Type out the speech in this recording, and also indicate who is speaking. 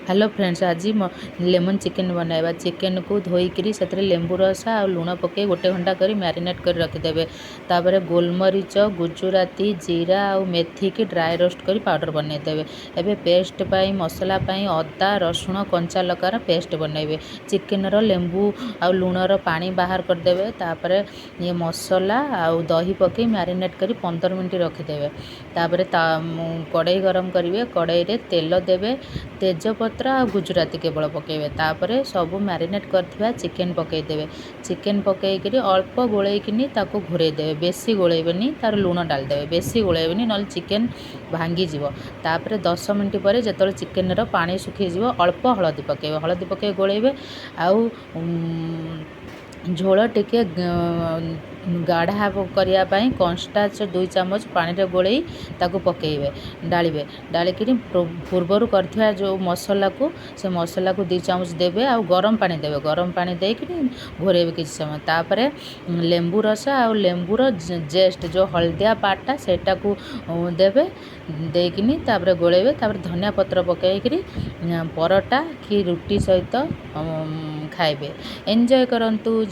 Speaker 1: Hello friends, आज lemon chicken बनाइबा। Chicken को धोईकरी से लेंबू रस आ लुण पके गोटे घंटा कर मैरिनेट कर रखिदेवे। तापर गोलमरीच, गुजराती, जीरा आ मेथी की ड्राई रोस्ट कर पाउडर बनईदेवे। एबे पेस्ट पाई मसला पाई अदा रसुण कंचा लकार पेस्ट बनइबे। चिकेन रो लेंबू आ लुणर पानी बाहर करदेवे। तापर ये मसला आ दही पके मैरिनेट कर 15 मिनट रखिदेवे। तापर कड़ाई गरम करेंगे। कड़ाई रे तेल देवे, तेजपत्र आ गुजराती केवल पकेबे। तापर सब मैरिनेट करथिबा चिकेन पकईदेवे। चिकेन पकईकरी अल्प गोलैकिनी ताको घोरईदेवे। बेसी गोलैबेनी, तार लुण डालदेवे। बेसी गोलैबेनी नल चिकेन भांगी जीवो। तापर 10 मिनट पर जेतले चिकेन रो पानी सुखी जीवो अल्प हलदी पकेबे। हलदी पके गोलैबे। आउ झोल टिके गाढ़ा करने कॉर्नस्टार्च 2 चम्मच पानी रे गोलई ताको पकेबे डालिबे। डालिकी पूर्वर करथिबा जो मसला को से मसला को 2 चम्मच देबे। आ गरम पानी देबे। गरम पानी देकी घोरेबे किसी समय। तापर लेंबू रस आ लेंबूर जेस्ट जो हल्दिया पार्टा सेटा को देबे। देकिनी तापर गोलैबे। तापर धनिया पत्र पकेकरी परोटा कि रुटी सहित खाइबे। एंजॉय करंतु।